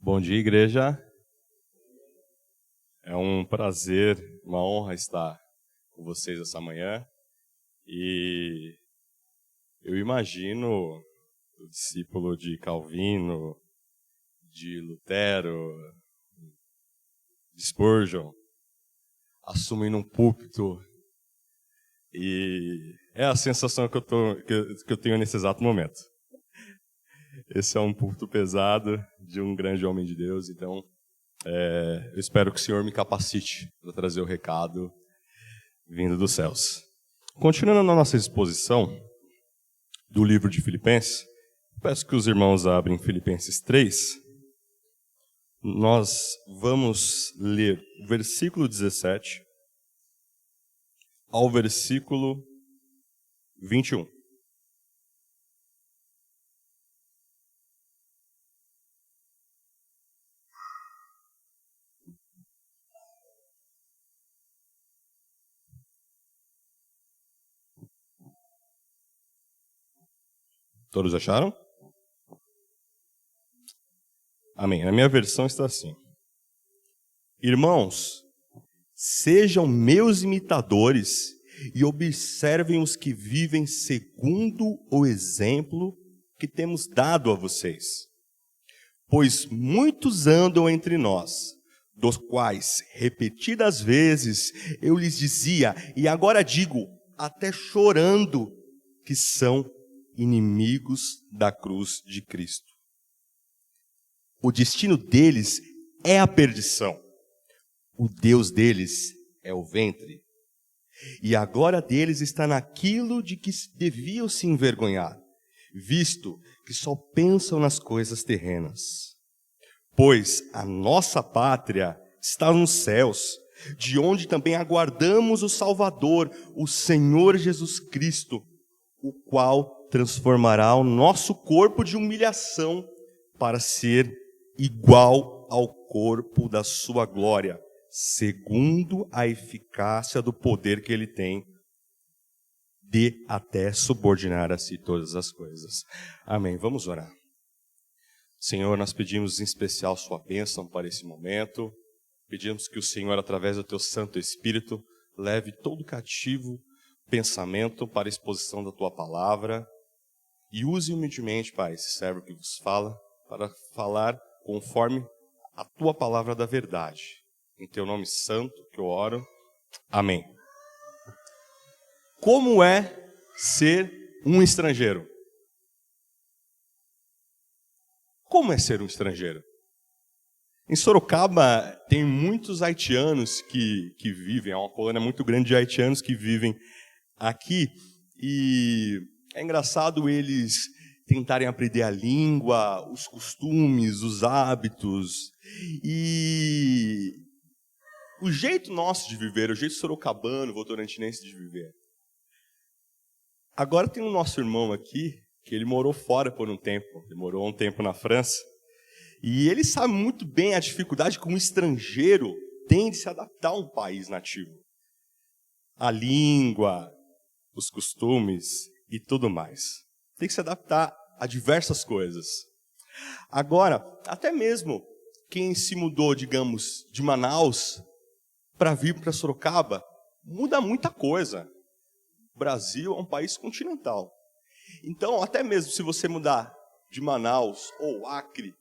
Bom dia, igreja. É um prazer, uma honra estar com vocês essa manhã. E eu imagino o discípulo de Calvino, de Lutero, de Spurgeon, assumindo um púlpito. E é a sensação que eu tenho nesse exato momento. Esse é um púlpito pesado de um grande homem de Deus, então eu espero que o Senhor me capacite para trazer o recado vindo dos céus. Continuando na nossa exposição do livro de Filipenses, peço que os irmãos abrem Filipenses 3. Nós vamos ler o versículo 17 ao versículo 21. Todos acharam? Amém. Na minha versão está assim: Irmãos, sejam meus imitadores e observem os que vivem segundo o exemplo que temos dado a vocês. Pois muitos andam entre nós, dos quais repetidas vezes eu lhes dizia, e agora digo, até chorando, que são inimigos da cruz de Cristo. O destino deles é a perdição. O Deus deles é o ventre. E a glória deles está naquilo de que deviam se envergonhar, visto que só pensam nas coisas terrenas. Pois a nossa pátria está nos céus, de onde também aguardamos o Salvador, o Senhor Jesus Cristo, o qual transformará o nosso corpo de humilhação para ser igual ao corpo da sua glória, segundo a eficácia do poder que ele tem de até subordinar a si todas as coisas. Amém. Vamos orar. Senhor, nós pedimos em especial sua bênção para esse momento. Pedimos que o Senhor, através do teu Santo Espírito, leve todo cativo pensamento para a exposição da tua palavra. E use humildemente, Pai, esse servo que vos fala, para falar conforme a tua palavra da verdade. Em teu nome santo que eu oro. Amém. Como é ser um estrangeiro? Como é ser um estrangeiro? Em Sorocaba tem muitos haitianos que vivem, é uma colônia muito grande de haitianos que vivem aqui. E é engraçado eles tentarem aprender a língua, os costumes, os hábitos. E o jeito nosso de viver, o jeito sorocabano, votorantinense de viver. Agora tem o nosso irmão aqui, que ele morou fora por um tempo. Ele morou um tempo na França. E ele sabe muito bem a dificuldade que um estrangeiro tem de se adaptar a um país nativo. A língua, os costumes e tudo mais. Tem que se adaptar a diversas coisas. Agora, até mesmo quem se mudou, digamos, de Manaus para vir para Sorocaba, muda muita coisa. O Brasil é um país continental. Então, até mesmo se você mudar de Manaus ou Acre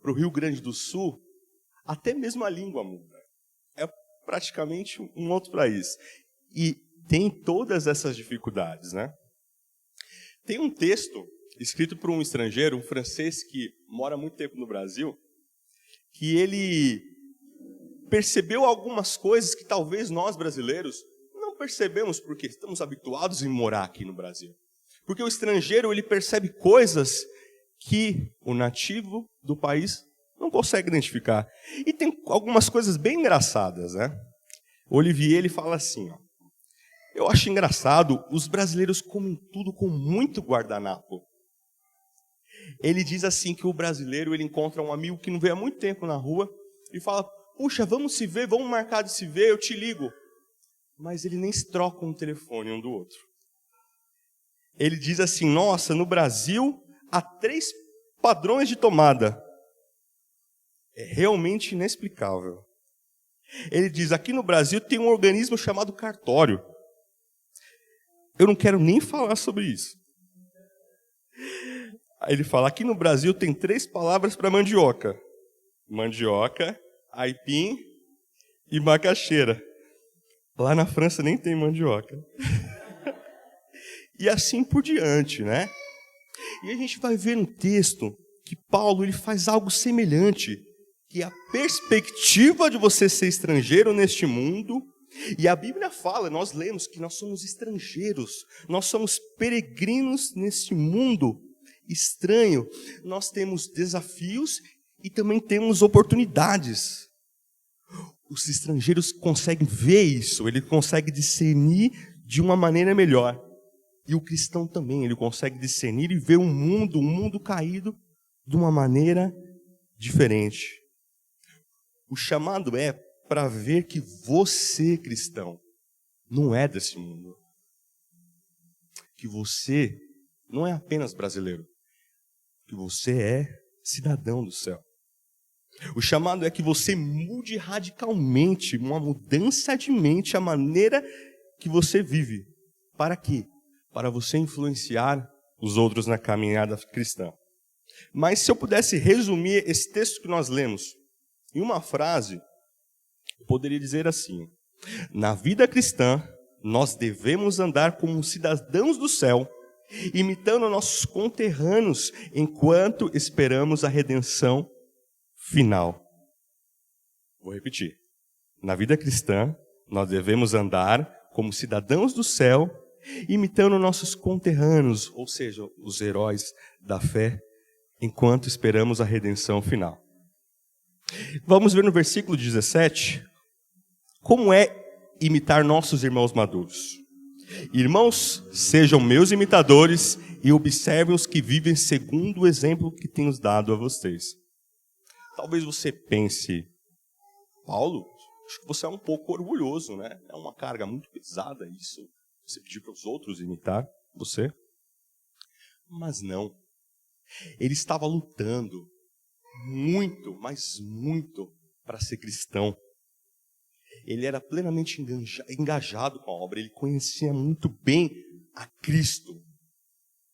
para o Rio Grande do Sul, até mesmo a língua muda. É praticamente um outro país. E tem todas essas dificuldades, né? Tem um texto escrito por um estrangeiro, um francês que mora muito tempo no Brasil, que ele percebeu algumas coisas que talvez nós brasileiros não percebemos porque estamos habituados em morar aqui no Brasil. Porque o estrangeiro, ele percebe coisas que o nativo do país não consegue identificar. E tem algumas coisas bem engraçadas, né? Olivier, ele fala assim, ó: eu acho engraçado, os brasileiros comem tudo com muito guardanapo. Ele diz assim que o brasileiro, ele encontra um amigo que não vê há muito tempo na rua e fala, puxa, vamos se ver, vamos marcar de se ver, eu te ligo. Mas ele nem se troca um telefone um do outro. Ele diz assim, nossa, no Brasil há 3 padrões de tomada. é realmente inexplicável. Ele diz, aqui no Brasil tem um organismo chamado cartório. Eu não quero nem falar sobre isso. Aí ele fala, aqui no Brasil tem 3 palavras para mandioca. Mandioca, aipim e macaxeira. Lá na França nem tem mandioca. E assim por diante, né? E a gente vai ver no texto que Paulo ele faz algo semelhante, que é a perspectiva de você ser estrangeiro neste mundo. E a Bíblia fala, nós lemos que nós somos estrangeiros, nós somos peregrinos neste mundo estranho. Nós temos desafios e também temos oportunidades. Os estrangeiros conseguem ver isso, ele consegue discernir de uma maneira melhor. E o cristão também, ele consegue discernir e ver um mundo caído de uma maneira diferente. O chamado é para ver que você, cristão, não é desse mundo. Que você não é apenas brasileiro. Que você é cidadão do céu. O chamado é que você mude radicalmente, uma mudança de mente, a maneira que você vive. Para quê? Para você influenciar os outros na caminhada cristã. Mas se eu pudesse resumir esse texto que nós lemos em uma frase, eu poderia dizer assim: na vida cristã, nós devemos andar como cidadãos do céu, imitando nossos conterrâneos, enquanto esperamos a redenção final. Vou repetir. Na vida cristã, nós devemos andar como cidadãos do céu, imitando nossos conterrâneos, ou seja, os heróis da fé, enquanto esperamos a redenção final. Vamos ver no versículo 17, como é imitar nossos irmãos maduros. Irmãos, sejam meus imitadores e observem os que vivem segundo o exemplo que tenho dado a vocês. Talvez você pense, Paulo, acho que você é um pouco orgulhoso, né? É uma carga muito pesada isso, você pedir para os outros imitar você. Mas não. Ele estava lutando muito, mas muito, para ser cristão. Ele era plenamente engajado com a obra, ele conhecia muito bem a Cristo.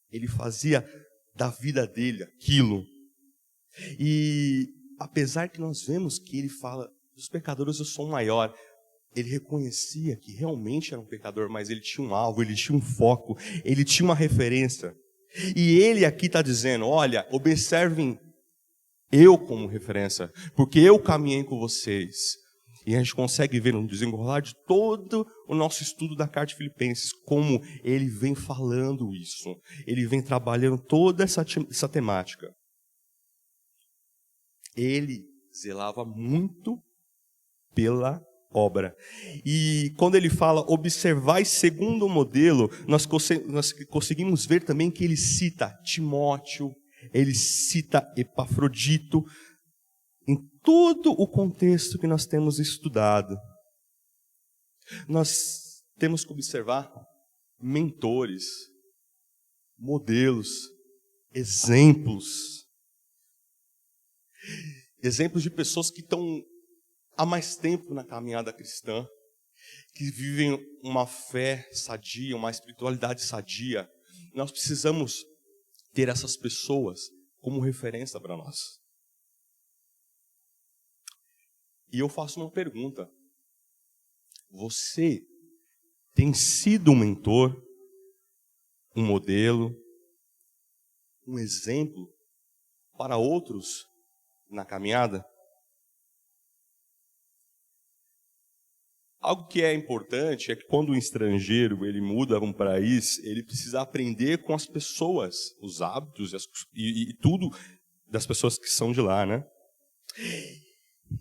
Ele fazia da vida dele aquilo. E apesar que nós vemos que ele fala, dos pecadores eu sou o maior, ele reconhecia que realmente era um pecador, mas ele tinha um alvo, ele tinha um foco, ele tinha uma referência. E ele aqui está dizendo, olha, observem eu como referência, porque eu caminhei com vocês. E a gente consegue ver no desenrolar de todo o nosso estudo da carta de Filipenses, como ele vem falando isso. Ele vem trabalhando toda essa temática. Ele zelava muito pela obra. E quando ele fala, observai segundo o modelo, nós conseguimos ver também que ele cita Timóteo, ele cita Epafrodito, em todo o contexto que nós temos estudado. Nós temos que observar mentores, modelos, exemplos. Exemplos de pessoas que estão há mais tempo na caminhada cristã, que vivem uma fé sadia, uma espiritualidade sadia. Nós precisamos ter essas pessoas como referência para nós. E eu faço uma pergunta. Você tem sido um mentor, um modelo, um exemplo para outros na caminhada? Algo que é importante é que quando um estrangeiro ele muda para um país, ele precisa aprender com as pessoas, os hábitos e tudo das pessoas que são de lá, né?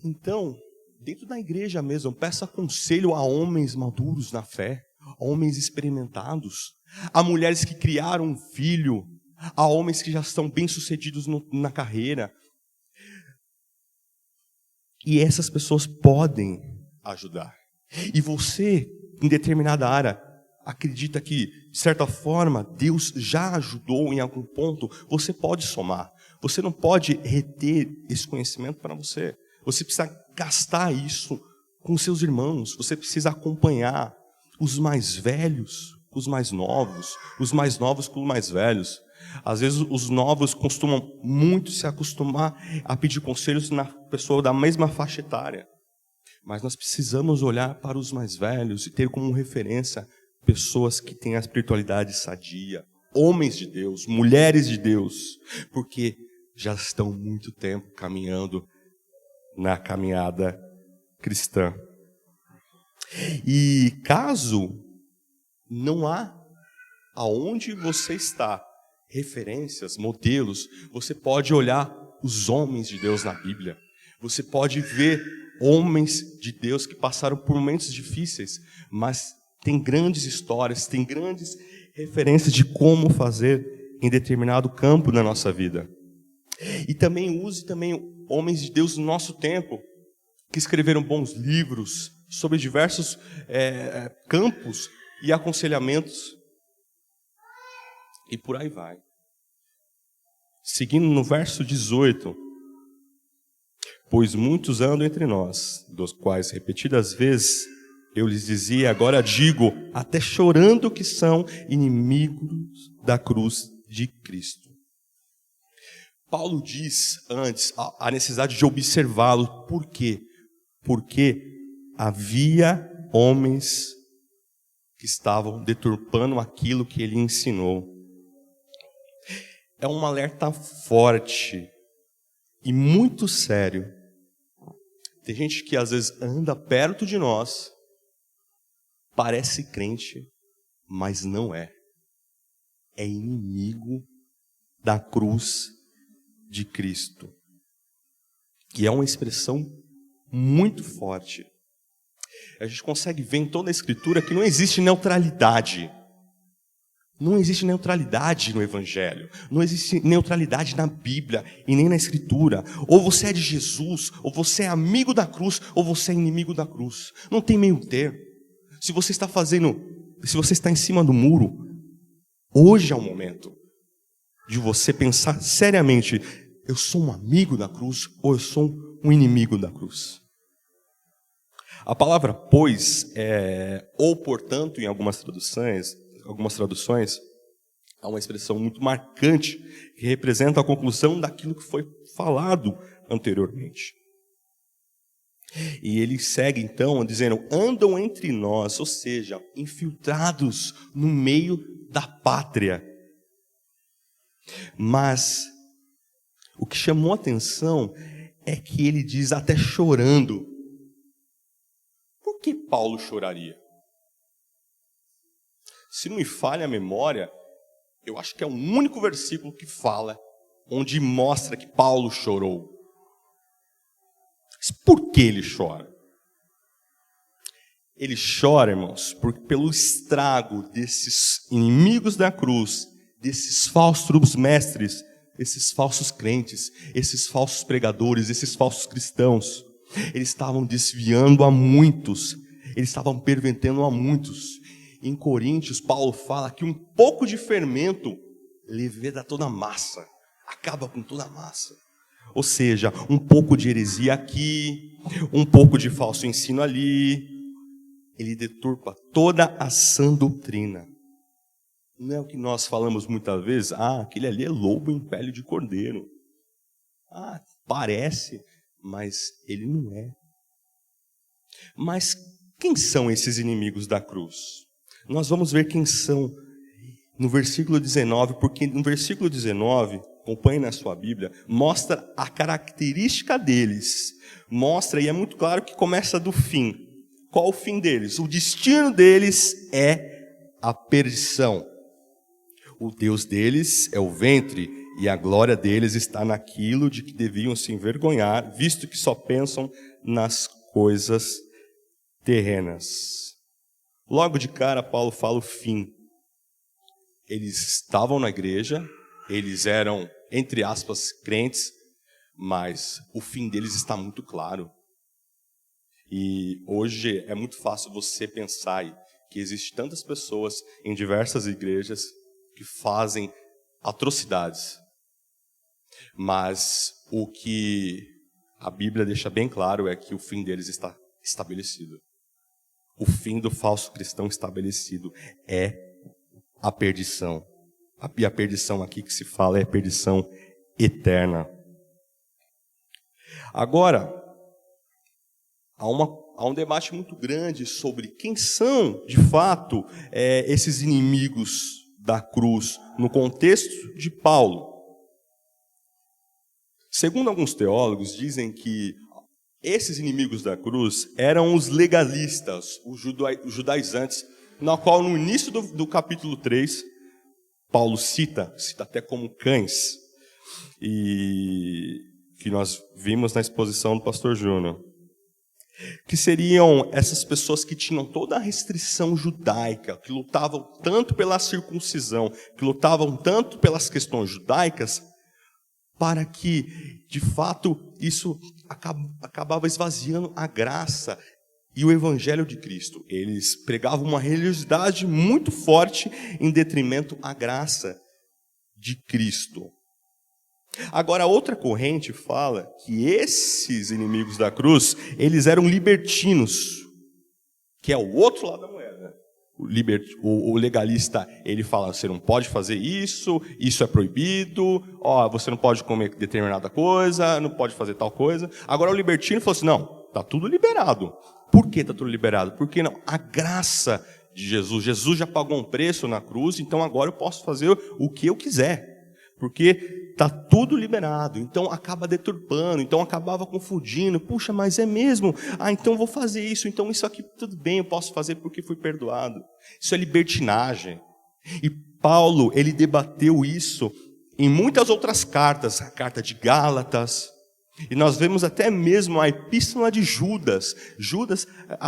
Então, dentro da igreja mesmo, peça conselho a homens maduros na fé, a homens experimentados, a mulheres que criaram um filho, a homens que já estão bem-sucedidos na carreira. E essas pessoas podem ajudar. E você, em determinada área, acredita que, de certa forma, Deus já ajudou em algum ponto, você pode somar. Você não pode reter esse conhecimento para você. Você precisa gastar isso com seus irmãos. Você precisa acompanhar os mais velhos com os mais novos com os mais velhos. Às vezes os novos costumam muito se acostumar a pedir conselhos na pessoa da mesma faixa etária. Mas nós precisamos olhar para os mais velhos e ter como referência pessoas que têm a espiritualidade sadia, homens de Deus, mulheres de Deus, porque já estão muito tempo caminhando na caminhada cristã. E caso não há aonde você está referências, modelos, você pode olhar os homens de Deus na Bíblia. Você pode ver homens de Deus que passaram por momentos difíceis, mas tem grandes histórias, tem grandes referências de como fazer em determinado campo da nossa vida. E também use homens de Deus no nosso tempo, que escreveram bons livros sobre diversos campos e aconselhamentos. E por aí vai. Seguindo no verso 18. Pois muitos andam entre nós, dos quais repetidas vezes eu lhes dizia, agora digo, até chorando, que são inimigos da cruz de Cristo. Paulo diz antes a necessidade de observá-lo. Por quê? Porque havia homens que estavam deturpando aquilo que ele ensinou. É um alerta forte e muito sério. Tem gente que às vezes anda perto de nós, parece crente, mas não é. É inimigo da cruz de Cristo. E é uma expressão muito forte. A gente consegue ver em toda a Escritura que não existe neutralidade. Não existe neutralidade no Evangelho. Não existe neutralidade na Bíblia e nem na Escritura. Ou você é de Jesus, ou você é amigo da cruz, ou você é inimigo da cruz. Não tem meio termo. Se você está em cima do muro, hoje é o momento de você pensar seriamente: eu sou um amigo da cruz ou eu sou um inimigo da cruz? A palavra pois, ou portanto, em algumas traduções, há uma expressão muito marcante que representa a conclusão daquilo que foi falado anteriormente. E ele segue então dizendo: andam entre nós, ou seja, infiltrados no meio da pátria. Mas o que chamou a atenção é que ele diz até chorando. Por que Paulo choraria? Se não me falha a memória, eu acho que é o único versículo que fala, onde mostra que Paulo chorou. Mas por que ele chora? Ele chora, irmãos, pelo estrago desses inimigos da cruz, desses falsos mestres, esses falsos crentes, esses falsos pregadores, esses falsos cristãos. Eles estavam desviando a muitos, eles estavam pervertendo a muitos. Em Coríntios, Paulo fala que um pouco de fermento leveda toda a massa, acaba com toda a massa. Ou seja, um pouco de heresia aqui, um pouco de falso ensino ali. Ele deturpa toda a sã doutrina. Não é o que nós falamos muitas vezes? Aquele ali é lobo em pele de cordeiro. Parece, mas ele não é. Mas quem são esses inimigos da cruz? Nós vamos ver quem são no versículo 19, porque no versículo 19, acompanhe na sua Bíblia, mostra a característica deles. Mostra, e é muito claro que começa do fim. Qual o fim deles? O destino deles é a perdição. O Deus deles é o ventre, e a glória deles está naquilo de que deviam se envergonhar, visto que só pensam nas coisas terrenas. Logo de cara, Paulo fala o fim. Eles estavam na igreja, eles eram, entre aspas, crentes, mas o fim deles está muito claro. E hoje é muito fácil você pensar que existem tantas pessoas em diversas igrejas que fazem atrocidades. Mas o que a Bíblia deixa bem claro é que o fim deles está estabelecido. O fim do falso cristão estabelecido é a perdição. E a perdição aqui que se fala é perdição eterna. Agora, há um debate muito grande sobre quem são, de fato, esses inimigos da cruz no contexto de Paulo. Segundo alguns teólogos, dizem que esses inimigos da cruz eram os legalistas, os judaizantes, na qual no início do capítulo 3, Paulo cita até como cães, e que nós vimos na exposição do pastor Júnior, que seriam essas pessoas que tinham toda a restrição judaica, que lutavam tanto pela circuncisão, que lutavam tanto pelas questões judaicas, para que, de fato, isso acabava esvaziando a graça e o evangelho de Cristo. Eles pregavam uma religiosidade muito forte em detrimento à graça de Cristo. Agora, outra corrente fala que esses inimigos da cruz, eles eram libertinos, que é o outro lado da moeda. O legalista, ele fala, você não pode fazer isso, isso é proibido, você não pode comer determinada coisa, não pode fazer tal coisa. Agora o libertino falou assim, não, está tudo liberado. Por que está tudo liberado? Porque não, a graça de Jesus já pagou um preço na cruz, então agora eu posso fazer o que eu quiser. Porque está tudo liberado, então acaba deturpando, então acabava confundindo, puxa, mas é mesmo? Então eu vou fazer isso, então isso aqui tudo bem, eu posso fazer porque fui perdoado. Isso é libertinagem. E Paulo, ele debateu isso em muitas outras cartas, a carta de Gálatas, e nós vemos até mesmo a epístola de Judas. Judas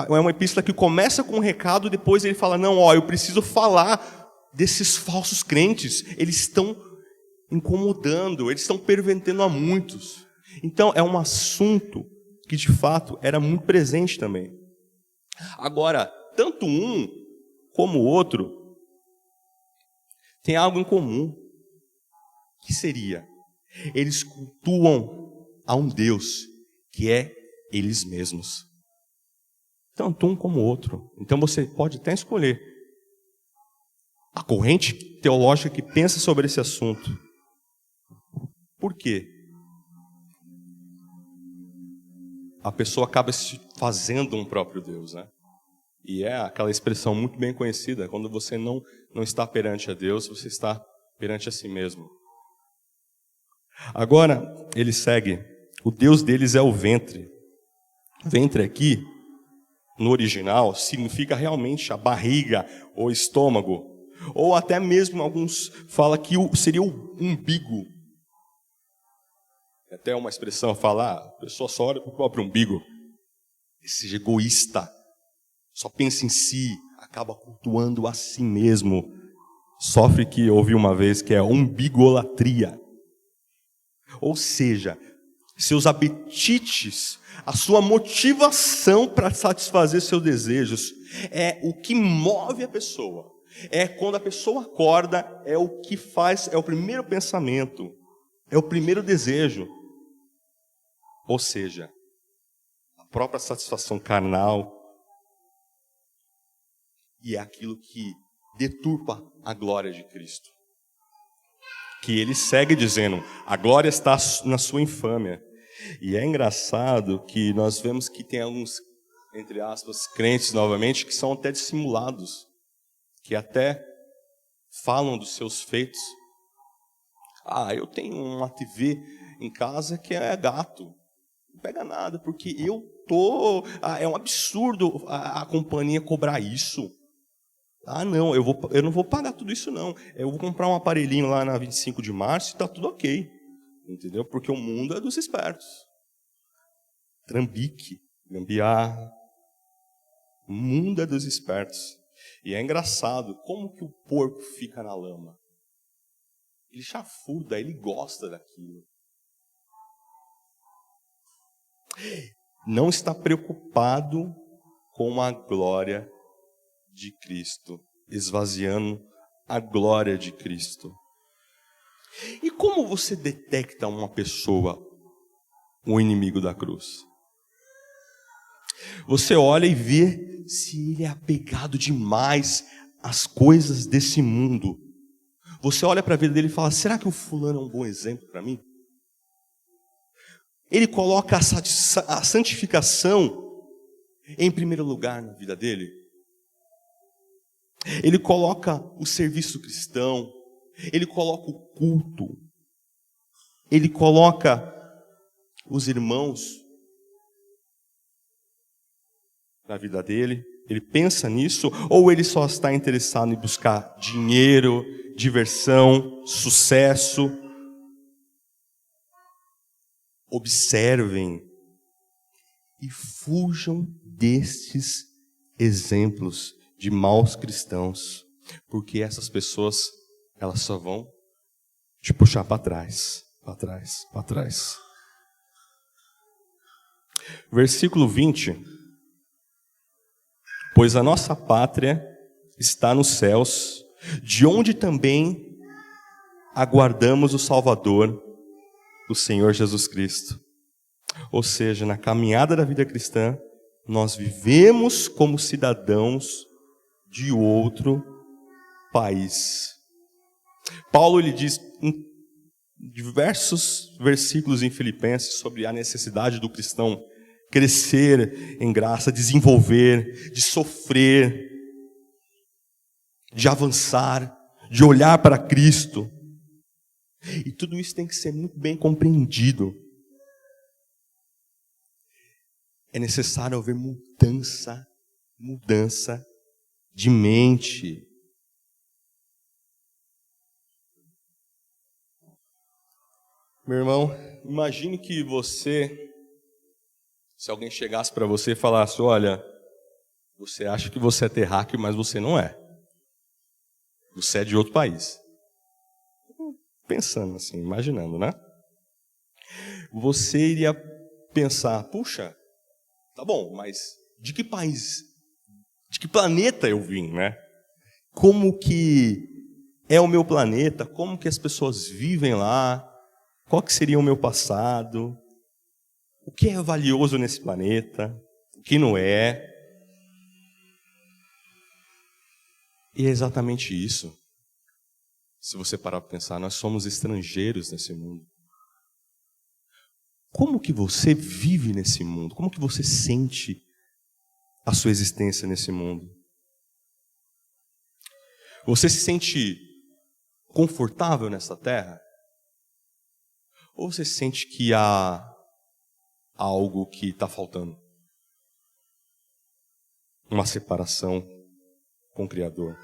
é uma epístola que começa com um recado, depois ele fala, não, eu preciso falar desses falsos crentes, eles estão incomodando, eles estão pervertendo a muitos. Então é um assunto que de fato era muito presente também. Agora, tanto um como o outro tem algo em comum, que seria, eles cultuam a um Deus que é eles mesmos. Tanto um como o outro. Então você pode até escolher a corrente teológica que pensa sobre esse assunto. Por quê? A pessoa acaba se fazendo um próprio Deus, né? E é aquela expressão muito bem conhecida, quando você não está perante a Deus, você está perante a si mesmo. Agora, ele segue, o Deus deles é o ventre. Ventre aqui, no original, significa realmente a barriga ou estômago, ou até mesmo alguns falam que seria o umbigo. Até uma expressão fala, a pessoa só olha para o próprio umbigo. Esse egoísta, só pensa em si, acaba cultuando a si mesmo. Sofre que ouvi uma vez que é umbigolatria. Ou seja, seus apetites, a sua motivação para satisfazer seus desejos, é o que move a pessoa. É quando a pessoa acorda, é o que faz, é o primeiro pensamento, é o primeiro desejo. Ou seja, a própria satisfação carnal, e é aquilo que deturpa a glória de Cristo. Que ele segue dizendo, a glória está na sua infâmia. E é engraçado que nós vemos que tem alguns, entre aspas, crentes novamente, que são até dissimulados, que até falam dos seus feitos. Eu tenho uma TV em casa que é gato. Não pega nada, porque é um absurdo a companhia cobrar isso. Não, eu não vou pagar tudo isso não. Eu vou comprar um aparelhinho lá na 25 de março e está tudo ok. Entendeu? Porque o mundo é dos espertos. Trambique, gambiarra. O mundo é dos espertos. E é engraçado como que o porco fica na lama. Ele chafurda, ele gosta daquilo. Não está preocupado com a glória de Cristo, esvaziando a glória de Cristo. E como você detecta uma pessoa, o inimigo da cruz? Você olha e vê se ele é apegado demais às coisas desse mundo. Você olha para a vida dele e fala, será que o fulano é um bom exemplo para mim? Ele coloca a santificação em primeiro lugar na vida dele. Ele coloca o serviço cristão. Ele coloca o culto. Ele coloca os irmãos na vida dele. Ele pensa nisso, ou ele só está interessado em buscar dinheiro, diversão, sucesso? Observem e fujam destes exemplos de maus cristãos, porque essas pessoas, elas só vão te puxar para trás, para trás, para trás. Versículo 20. Pois a nossa pátria está nos céus, de onde também aguardamos o Salvador, o Senhor Jesus Cristo. Ou seja, na caminhada da vida cristã, nós vivemos como cidadãos de outro país. Paulo ele diz em diversos versículos em Filipenses sobre a necessidade do cristão crescer em graça, desenvolver, de sofrer, de avançar, de olhar para Cristo. E tudo isso tem que ser muito bem compreendido. É necessário haver mudança de mente. Meu irmão, imagine que se alguém chegasse para você e falasse, olha, você acha que você é terráqueo, mas você não é. Você é de outro país. Pensando assim, imaginando, né? Você iria pensar, puxa, tá bom, mas de que país, de que planeta eu vim, né? Como que é o meu planeta? Como que as pessoas vivem lá? Qual que seria o meu passado? O que é valioso nesse planeta? O que não é? E é exatamente isso. Se você parar para pensar, nós somos estrangeiros nesse mundo. Como que você vive nesse mundo? Como que você sente a sua existência nesse mundo? Você se sente confortável nessa terra? Ou você sente que há algo que está faltando? Uma separação com o Criador.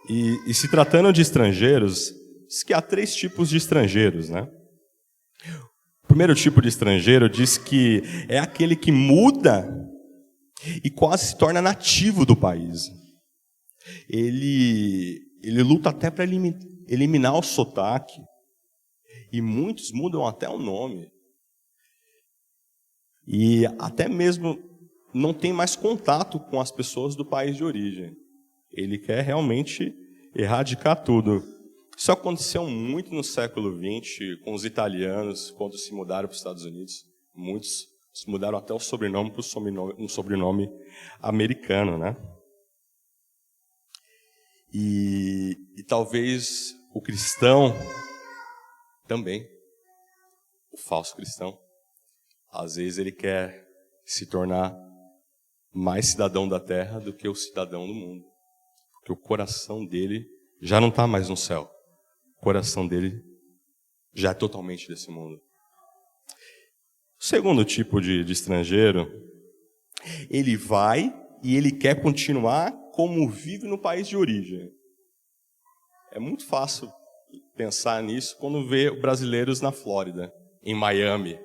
E se tratando de estrangeiros, diz que há 3 tipos de estrangeiros, né? O primeiro tipo de estrangeiro diz que é aquele que muda e quase se torna nativo do país. Ele luta até para eliminar o sotaque. E muitos mudam até o nome. E até mesmo não tem mais contato com as pessoas do país de origem. Ele quer realmente erradicar tudo. Isso aconteceu muito no século XX com os italianos, quando se mudaram para os Estados Unidos. Muitos se mudaram até o sobrenome para um sobrenome americano, né? E talvez o cristão também, o falso cristão, às vezes ele quer se tornar mais cidadão da terra do que o cidadão do mundo. Porque o coração dele já não está mais no céu. O coração dele já é totalmente desse mundo. O segundo tipo de estrangeiro, ele vai e ele quer continuar como vive no país de origem. É muito fácil pensar nisso quando vê brasileiros na Flórida, em Miami.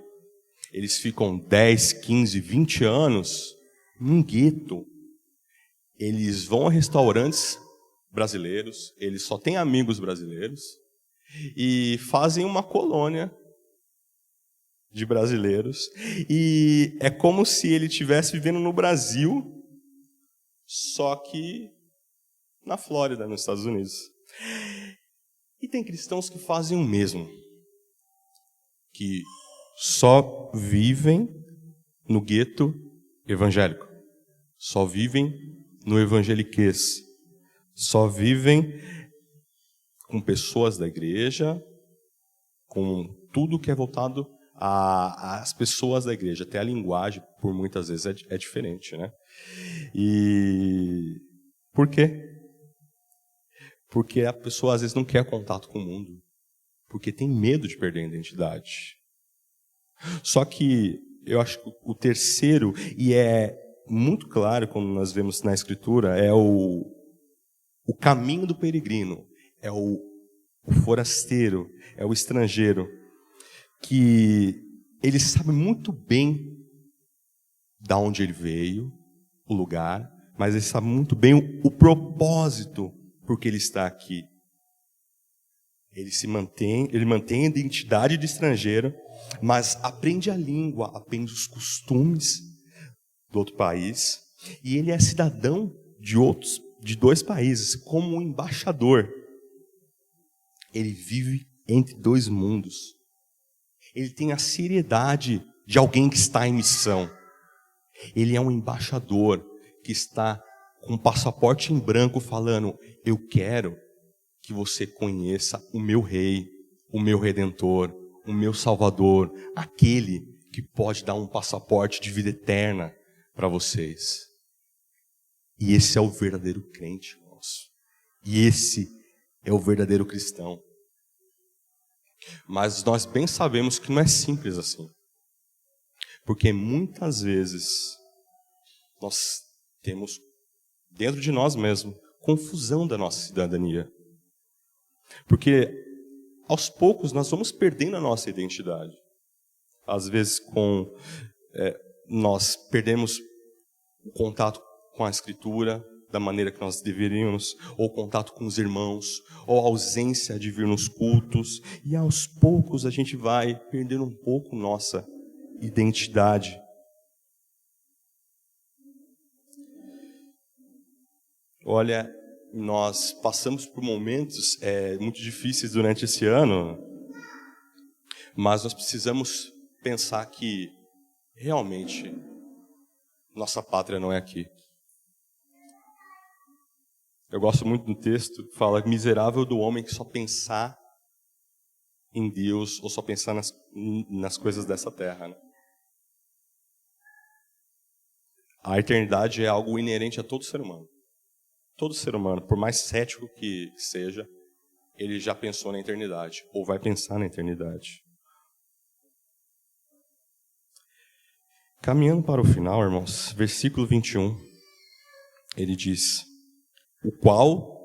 Eles ficam 10, 15, 20 anos num gueto. Eles vão a restaurantes brasileiros, eles só têm amigos brasileiros e fazem uma colônia de brasileiros. E é como se ele estivesse vivendo no Brasil, só que na Flórida, nos Estados Unidos. E tem cristãos que fazem o mesmo, que só vivem no gueto evangélico, só vivem no evangeliquez, só vivem com pessoas da igreja, com tudo que é voltado às pessoas da igreja. Até a linguagem, por muitas vezes, é diferente, né? E por quê? Porque a pessoa, às vezes, não quer contato com o mundo, porque tem medo de perder a identidade. Só que eu acho que o terceiro, e é muito claro quando nós vemos na Escritura, é o caminho do peregrino, é o forasteiro, é o estrangeiro, que ele sabe muito bem de onde ele veio, o lugar, mas ele sabe muito bem o propósito por que ele está aqui. Ele mantém a identidade de estrangeiro, mas aprende a língua, aprende os costumes do outro país, e ele é cidadão de 2 países, como um embaixador. Ele vive entre 2 mundos. Ele tem a seriedade de alguém que está em missão. Ele é um embaixador que está com o passaporte em branco falando: eu quero que você conheça o meu rei, o meu redentor, o meu salvador, aquele que pode dar um passaporte de vida eterna para vocês. E esse é o verdadeiro crente, irmãos. E esse é o verdadeiro cristão. Mas nós bem sabemos que não é simples assim. Porque muitas vezes nós temos dentro de nós mesmos confusão da nossa cidadania. Porque aos poucos nós vamos perdendo a nossa identidade. Às vezes nós perdemos o contato com a Escritura da maneira que nós deveríamos, ou contato com os irmãos, ou a ausência de vir nos cultos, e aos poucos a gente vai perdendo um pouco nossa identidade. Olha, nós passamos por momentos muito difíceis durante esse ano, mas nós precisamos pensar que realmente nossa pátria não é aqui. Eu gosto muito do texto que fala: miserável do homem que só pensar em Deus ou só pensar nas coisas dessa terra, né? A eternidade é algo inerente a todo ser humano. Todo ser humano, por mais cético que seja, ele já pensou na eternidade, ou vai pensar na eternidade. Caminhando para o final, irmãos, versículo 21, ele diz: o qual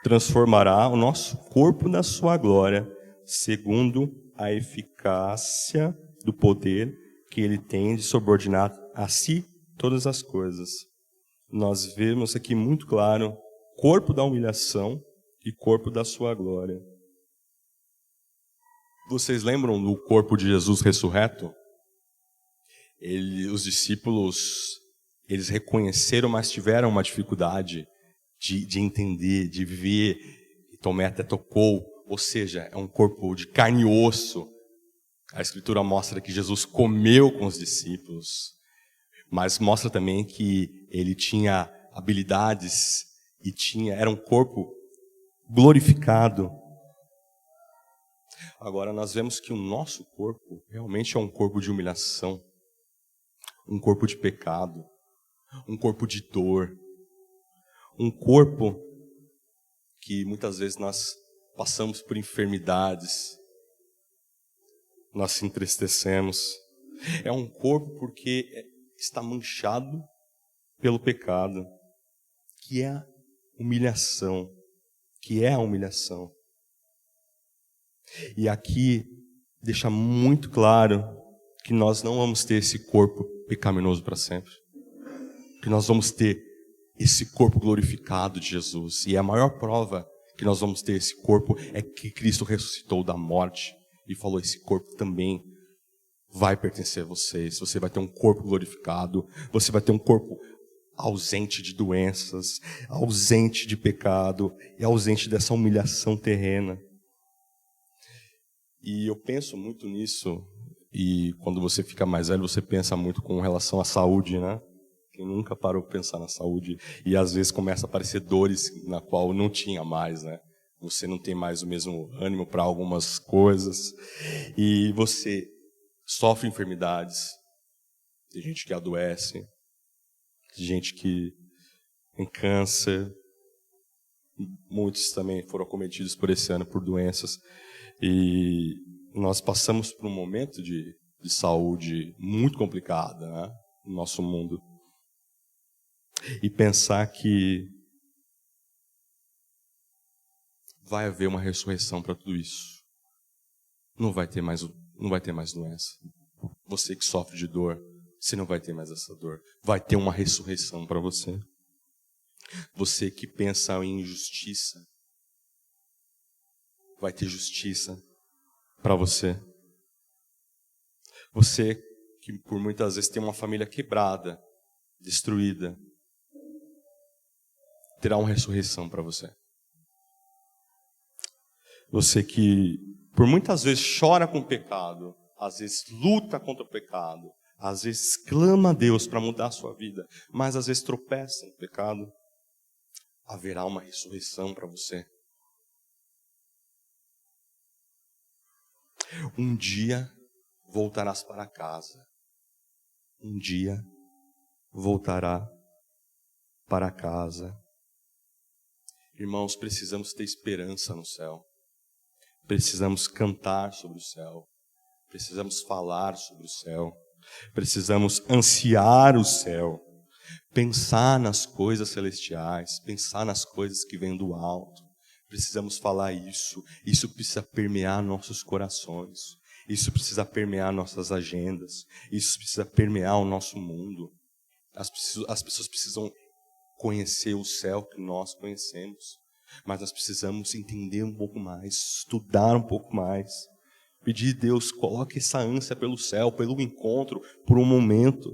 transformará o nosso corpo na sua glória, segundo a eficácia do poder que ele tem de subordinar a si todas as coisas. Nós vemos aqui muito claro: corpo da humilhação e corpo da sua glória. Vocês lembram do corpo de Jesus ressurreto? Os discípulos, eles reconheceram, mas tiveram uma dificuldade de entender, de ver. E Tomé até tocou, ou seja, é um corpo de carne e osso. A Escritura mostra que Jesus comeu com os discípulos, mas mostra também que ele tinha habilidades e era um corpo glorificado. Agora nós vemos que o nosso corpo realmente é um corpo de humilhação, um corpo de pecado, um corpo de dor, um corpo que muitas vezes nós passamos por enfermidades, nós se entristecemos. É um corpo porque está manchado pelo pecado, que é a humilhação, E aqui deixa muito claro que nós não vamos ter esse corpo pecaminoso para sempre, que nós vamos ter esse corpo glorificado de Jesus. E a maior prova que nós vamos ter esse corpo é que Cristo ressuscitou da morte e falou: esse corpo também vai pertencer a vocês. Você vai ter um corpo glorificado, você vai ter um corpo ausente de doenças, ausente de pecado e ausente dessa humilhação terrena. E eu penso muito nisso, e quando você fica mais velho, você pensa muito com relação à saúde, né? Quem nunca parou para pensar na saúde, e às vezes começa a aparecer dores na qual não tinha mais, né? Você não tem mais o mesmo ânimo para algumas coisas, e você sofre enfermidades, tem gente que adoece, tem gente que tem câncer, muitos também foram acometidos por esse ano por doenças, e nós passamos por um momento de saúde muito complicada, né, no nosso mundo. E pensar que vai haver uma ressurreição para tudo isso. Não vai ter mais doença. Você que sofre de dor, você não vai ter mais essa dor. Vai ter uma ressurreição para você. Você que pensa em injustiça, vai ter justiça para você. Você que por muitas vezes tem uma família quebrada, destruída, terá uma ressurreição para você. Você que por muitas vezes chora com o pecado, às vezes luta contra o pecado, às vezes clama a Deus para mudar a sua vida, mas às vezes tropeça no pecado, haverá uma ressurreição para você. Um dia voltarás para casa. Um dia voltará para casa. Irmãos, precisamos ter esperança no céu. Precisamos cantar sobre o céu. Precisamos falar sobre o céu. Precisamos ansiar o céu. Pensar nas coisas celestiais. Pensar nas coisas que vêm do alto. Precisamos falar isso. Isso precisa permear nossos corações. Isso precisa permear nossas agendas. Isso precisa permear o nosso mundo. As pessoas precisam conhecer o céu que nós conhecemos. Mas nós precisamos entender um pouco mais, estudar um pouco mais. Pedir a Deus, coloque essa ânsia pelo céu, pelo encontro, por um momento.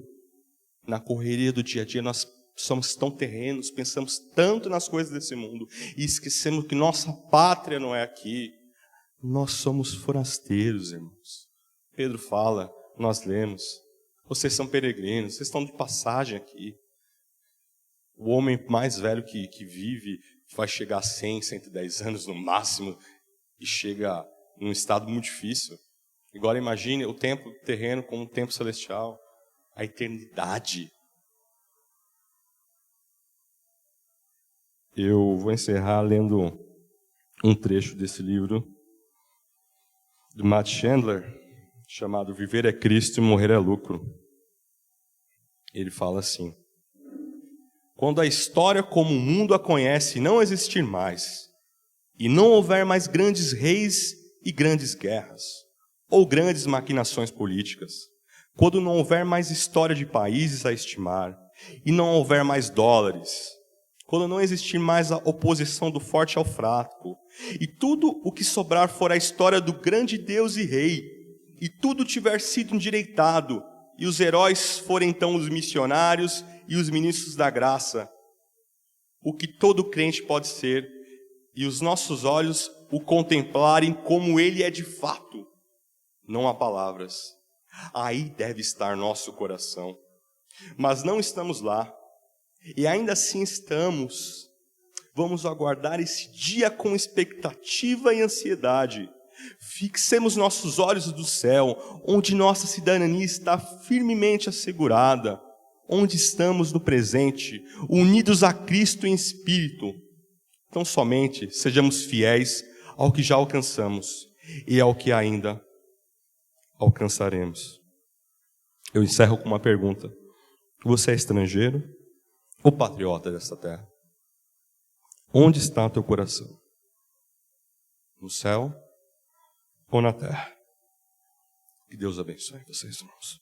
Na correria do dia a dia, nós somos tão terrenos, pensamos tanto nas coisas desse mundo e esquecemos que nossa pátria não é aqui. Nós somos forasteiros, irmãos. Pedro fala, nós lemos, vocês são peregrinos, vocês estão de passagem aqui. O homem mais velho que vive vai chegar a 100, 110 anos no máximo e chega num estado muito difícil. Agora imagine o tempo terreno como um tempo celestial, a eternidade. Eu vou encerrar lendo um trecho desse livro do Matt Chandler, chamado Viver é Cristo e Morrer é Lucro. Ele fala assim: quando a história como o mundo a conhece não existir mais, e não houver mais grandes reis e grandes guerras, ou grandes maquinações políticas, quando não houver mais história de países a estimar, e não houver mais dólares, quando não existir mais a oposição do forte ao fraco, e tudo o que sobrar for a história do grande Deus e Rei, e tudo tiver sido endireitado, e os heróis forem então os missionários e os ministros da graça, o que todo crente pode ser, e os nossos olhos o contemplarem como ele é de fato, não há palavras. Aí deve estar nosso coração. Mas não estamos lá, e ainda assim estamos. Vamos aguardar esse dia com expectativa e ansiedade. Fixemos nossos olhos do céu, onde nossa cidadania está firmemente assegurada, onde estamos no presente, unidos a Cristo em espírito. Então somente sejamos fiéis ao que já alcançamos e ao que ainda alcançaremos. Eu encerro com uma pergunta: você é estrangeiro ou patriota desta terra? Onde está teu coração? No céu ou na terra? Que Deus abençoe vocês, irmãos.